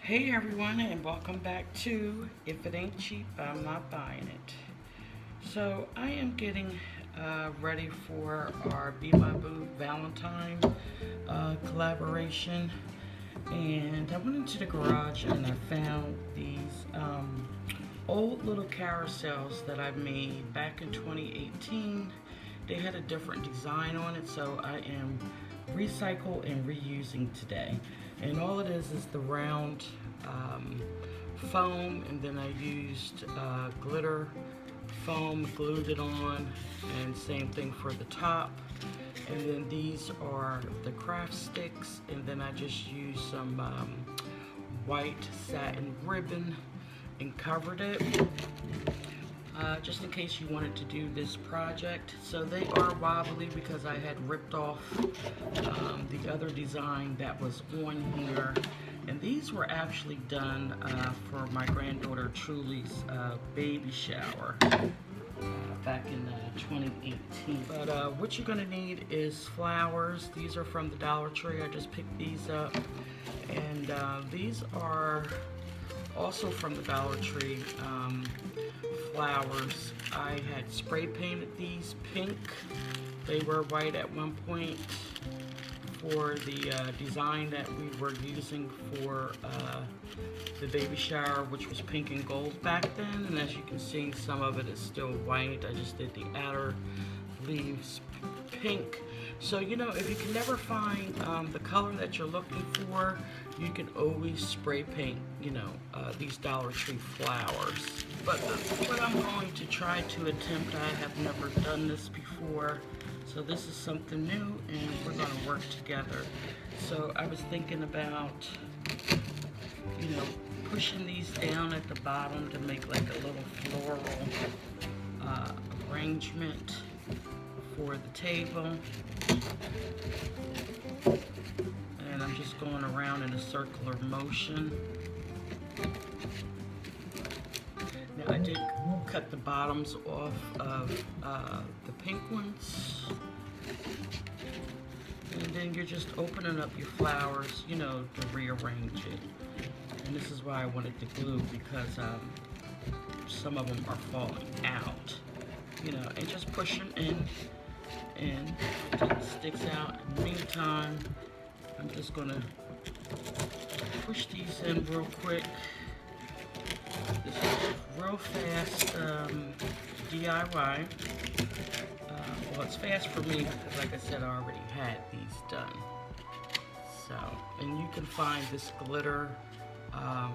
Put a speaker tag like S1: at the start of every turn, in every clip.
S1: Hey everyone, and welcome back to If It Ain't Cheap, I'm Not Buying It. So I am getting ready for our Be My Boo Valentine collaboration, and I went into the garage and I found these old little carousels that I made back in 2018. They had a different design on it, so I am recycle and reusing today. And all it is the round foam, and then I used glitter foam, glued it on, and same thing for the top. And then these are the craft sticks, and then I just used some white satin ribbon and covered it. Just in case you wanted to do this project. So they are wobbly because I had ripped off the other design that was on here, and these were actually done for my granddaughter Truly's baby shower back in 2018. But what you're going to need is flowers. These are from the Dollar Tree. I just picked these up, and these are also from the Dollar Tree. Flowers. I had spray painted these pink. They were white at one point for the design that we were using for the baby shower, which was pink and gold back then. And as you can see, some of it is still white. I just did the outer leaves pink. So, you know, if you can never find the color that you're looking for, you can always spray paint, you know, these Dollar Tree flowers. But what I'm going to try to attempt, I have never done this before, so this is something new, and we're going to work together. So I was thinking about, you know, pushing these down at the bottom to make like a little floral arrangement for the table. And I'm just going around in a circular motion. Now I did cut the bottoms off of the pink ones. And then you're just opening up your flowers, you know, to rearrange it. And this is why I wanted the glue, because some of them are falling out. You know, and just push them in and take the sticks out. In the meantime, I'm just gonna push these in real quick. This is real fast DIY. Well, it's fast for me because, like I said, I already had these done. So, and you can find this glitter, I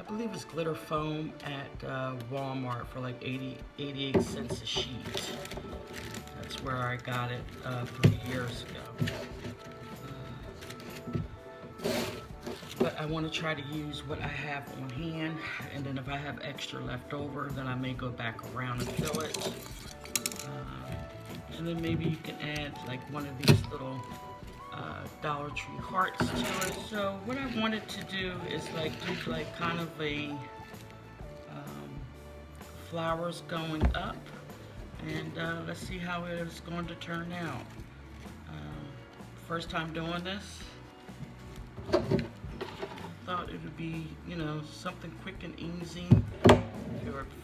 S1: believe it's glitter foam at Walmart for like 88 cents a sheet. That's where I got it 3 years ago. But I want to try to use what I have on hand, and then if I have extra left over, then I may go back around and fill it. And then maybe you can add like one of these little Dollar Tree hearts to it. So what I wanted to do is like do like kind of a flowers going up, and let's see how it is going to turn out. First time doing this. Thought it would be, you know, something quick and easy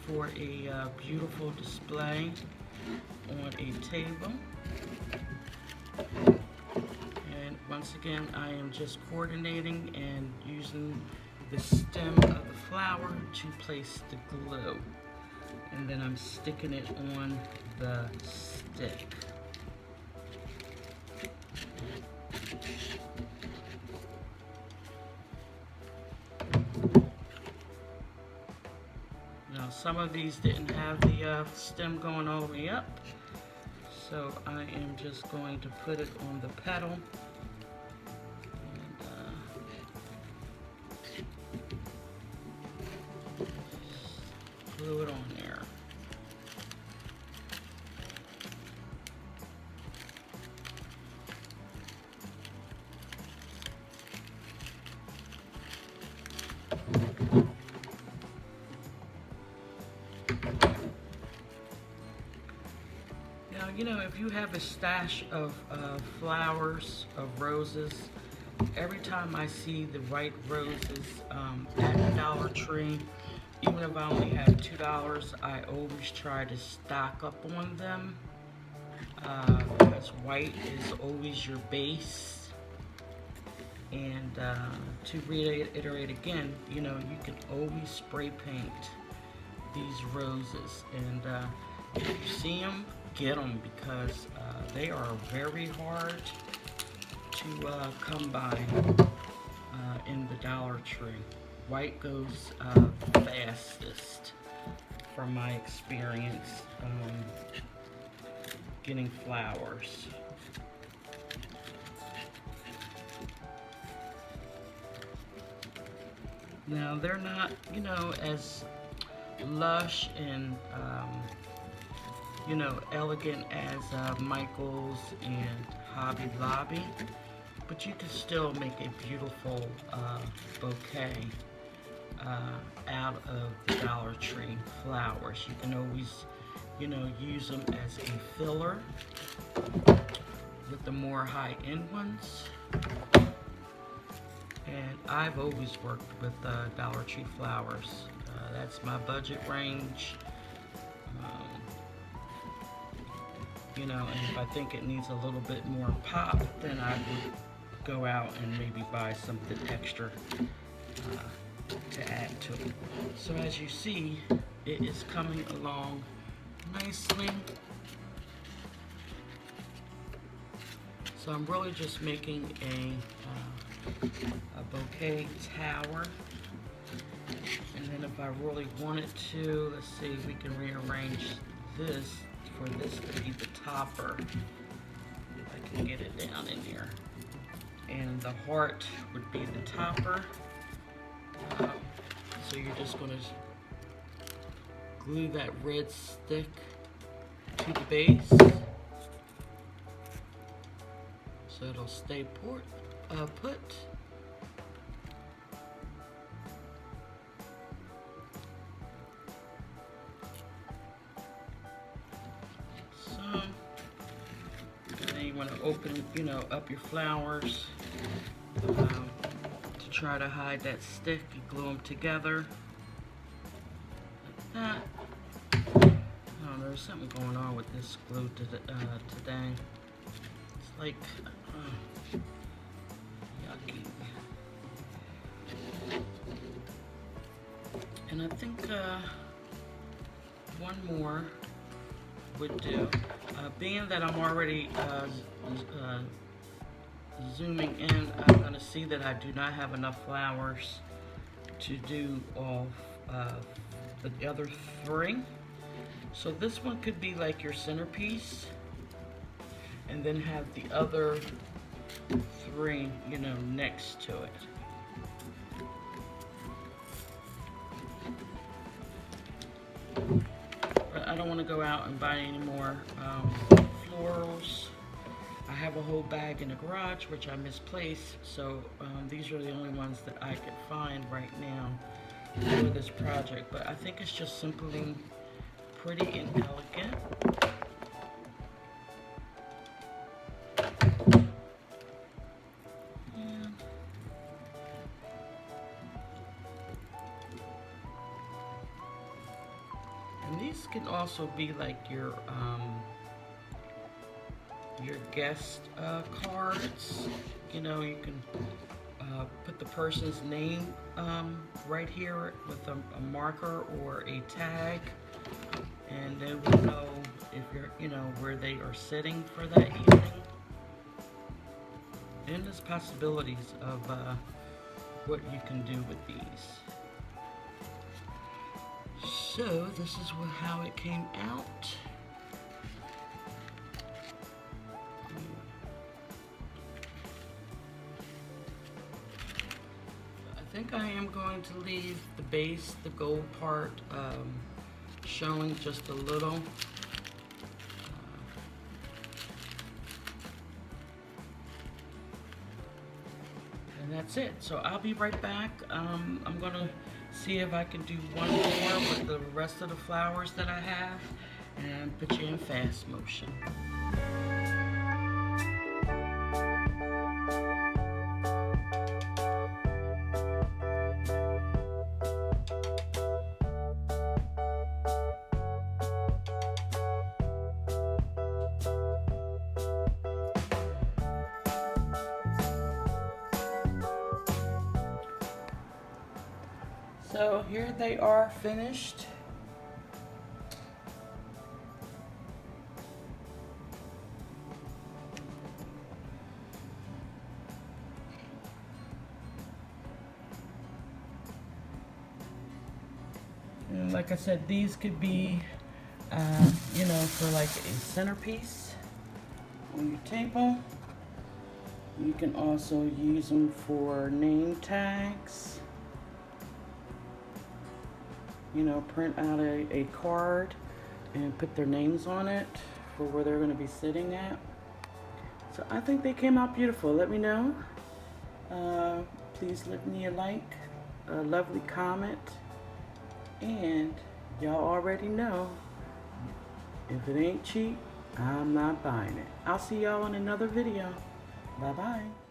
S1: for a beautiful display on a table. And once again, I am just coordinating and using the stem of the flower to place the glue, and then I'm sticking it on the stick. Now some of these didn't have the stem going all the way up, so I am just going to put it on the petal and glue it on there. Now, you know, if you have a stash of flowers, of roses, every time I see the white roses at the Dollar Tree, even if I only have $2, I always try to stock up on them, because white is always your base. And to reiterate again, you know, you can always spray paint these roses, and if you see them, get them, because they are very hard to come by in the Dollar Tree. White goes fastest from my experience getting flowers. Now they're not, you know, as lush and you know, elegant as Michael's and Hobby Lobby, but you can still make a beautiful bouquet out of the Dollar Tree flowers. You can always, you know, use them as a filler with the more high-end ones. And I've always worked with Dollar Tree flowers. That's my budget range. You know, and if I think it needs a little bit more pop, then I would go out and maybe buy something extra to add to it. So as you see, it is coming along nicely. So I'm really just making a bouquet tower. And then if I really wanted to, let's see, we can rearrange this for this to be the topper. If I can get it down in here. And the heart would be the topper. So you're just going to glue that red stick to the base, so it'll stay put. So, and then you want to open, you know, up your flowers. To try to hide that stick, you glue them together like that. Oh, there's something going on with this glue today. It's like yucky. And I think one more would do. Being that I'm already zooming in, I'm going to see that I do not have enough flowers to do all the other three. So this one could be like your centerpiece, and then have the other three, you know, next to it. But I don't want to go out and buy any more florals. I have a whole bag in the garage, which I misplaced, so these are the only ones that I could find right now for this project. But I think it's just simply pretty and elegant. And these can also be like your guest cards. You know, you can put the person's name right here with a marker or a tag, and then we'll know if you're, you know, where they are sitting for that evening. And there's possibilities of what you can do with these. So this is how it came out. I think I am going to leave the base, the gold part, showing just a little. And that's it. So I'll be right back. I'm gonna see if I can do one more with the rest of the flowers that I have, and put you in fast motion. So here they are finished. And like I said, these could be, you know, for like a centerpiece on your table. You can also use them for name tags. You know, print out a card and put their names on it for where they're going to be sitting at. So I think they came out beautiful. Let me know. Please leave me a like, a lovely comment. And y'all already know, if it ain't cheap, I'm not buying it. I'll see y'all in another video. Bye-bye.